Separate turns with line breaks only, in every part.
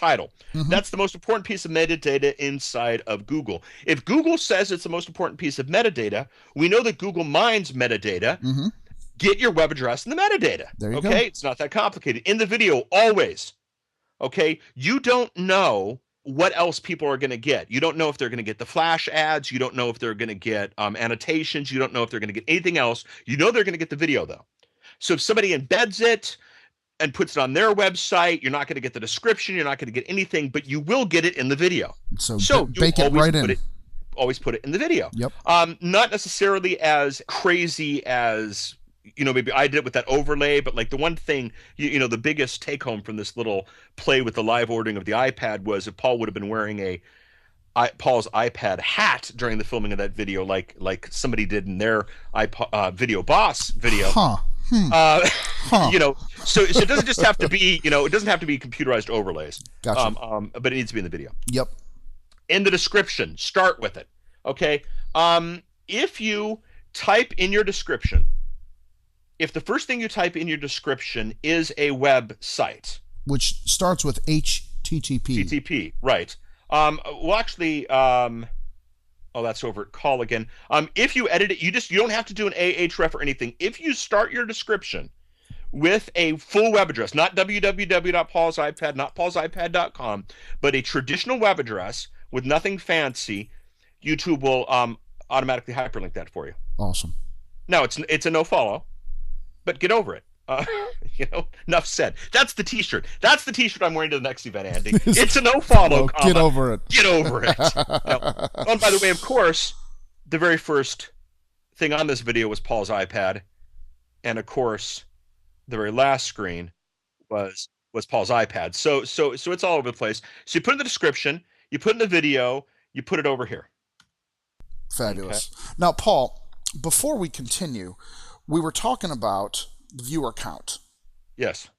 title. That's the most important piece of metadata inside of Google. If Google says it's the most important piece of metadata, we know that Google mines metadata. Get your web address in the metadata.
There you go.
Okay, it's not that complicated. In the video, always. Okay, you don't know what else people are going to get. You don't know if they're going to get the flash ads. You don't know if they're going to get annotations. You don't know if they're going to get anything else. You know they're going to get the video, though. So if somebody embeds it and puts it on their website, you're not going to get the description. You're not going to get anything, but you will get it in the video.
So bake it right in.
Always put it in the video.
Yep.
Not necessarily as crazy as, maybe I did it with that overlay, but like the one thing, the biggest take home from this little play with the live ordering of the iPad was if Paul would have been wearing Paul's iPad hat during the filming of that video, like somebody did in their Video Boss video. So it doesn't just have to be, it doesn't have to be computerized overlays.
Gotcha.
But it needs to be in the video.
Yep.
In the description, start with it. Okay. If you type in your description, if the first thing you type in your description is a website,
which starts with HTTP,
right? Well, actually, that's over at call again. If you edit it, you don't have to do an ahref or anything. If you start your description with a full web address, not www.paulsipad, not paulsipad.com, but a traditional web address with nothing fancy, YouTube will automatically hyperlink that for you.
Awesome.
Now it's a no follow. But get over it. Enough said. That's the T-shirt. That's the T-shirt I'm wearing to the next event, Andy. It's a no-follow.
Get over it.
Get over it. Now, and by the way, of course, the very first thing on this video was Paul's iPad, and of course, the very last screen was Paul's iPad. So it's all over the place. So you put in the description, you put in the video, you put it over here.
Fabulous. Okay. Now, Paul, before we continue, we were talking about the viewer count.
Yes.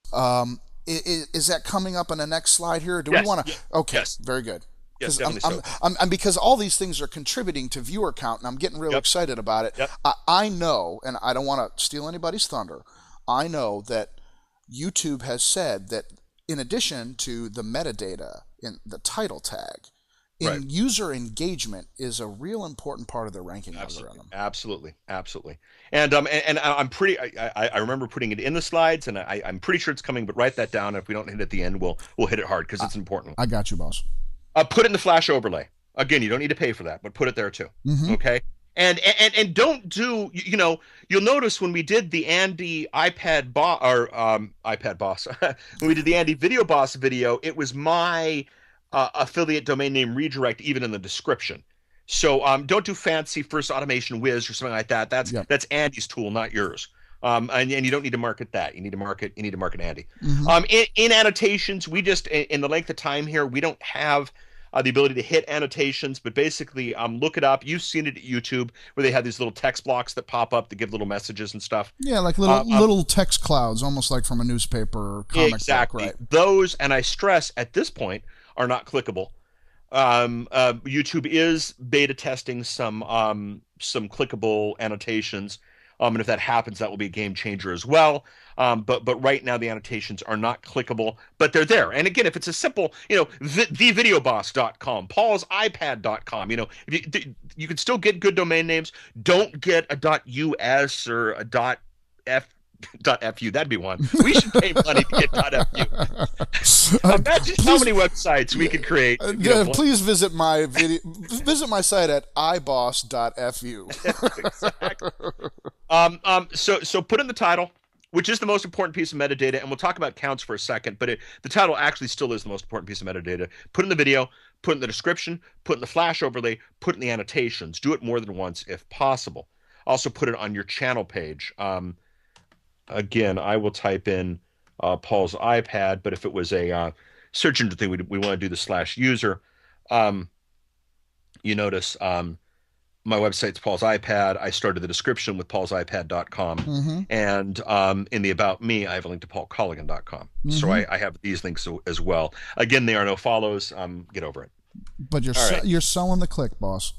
Is that coming up on the next slide here? Do
yes.
we want to? Okay.
Yes.
Very good.
Yes,
I'm because all these things are contributing to viewer count, and I'm getting real excited about it.
Yep.
I know, and I don't want to steal anybody's thunder. I know that YouTube has said that in addition to the metadata in the title tag, user engagement is a real important part of the ranking algorithm.
Absolutely. And I'm pretty. I remember putting it in the slides, and I'm pretty sure it's coming. But write that down. If we don't hit it at the end, we'll hit it hard because it's important.
I got you, boss.
Put it in the flash overlay. Again, you don't need to pay for that, but put it there too. Okay. And don't do. You'll notice when we did the Andy iPad Boss when we did the Andy Video Boss video, it was my affiliate domain name redirect even in the description. So don't do fancy first automation whiz or something like that. That's Andy's tool, not yours. And you don't need to market that. You need to market Andy. In annotations, we just in the length of time here, we don't have the ability to hit annotations, but basically look it up. You've seen it at YouTube where they have these little text blocks that pop up that give little messages and stuff.
Yeah, like little text clouds, almost like from a newspaper or comic
exactly.
book. Right.
Those, and I stress at this point, are not clickable. YouTube is beta testing some clickable annotations, and if that happens, that will be a game changer as well. But right now the annotations are not clickable, but they're there. And again, if it's a simple, thevideoboss.com, paulsipad.com, you can still get good domain names. Don't get a .us or a .fu. That'd be one. We should pay money to get .fu. Imagine how many websites we could create.
Please visit my site at iboss.fu.
Exactly. So put in the title, which is the most important piece of metadata, and we'll talk about counts for a second, but the title actually still is the most important piece of metadata. Put in the video, put in the description, put in the flash overlay, put in the annotations. Do it more than once if possible. Also put it on your channel page. Again, I will type in Paul's iPad, but if it was a search engine thing, we want to do the /user. You notice my website's Paul's iPad. I started the description with paulsipad.com. And in the About Me, I have a link to paulcolligan.com. So I have these links as well. Again, they are no follows. Get over it.
But you're selling the click, boss.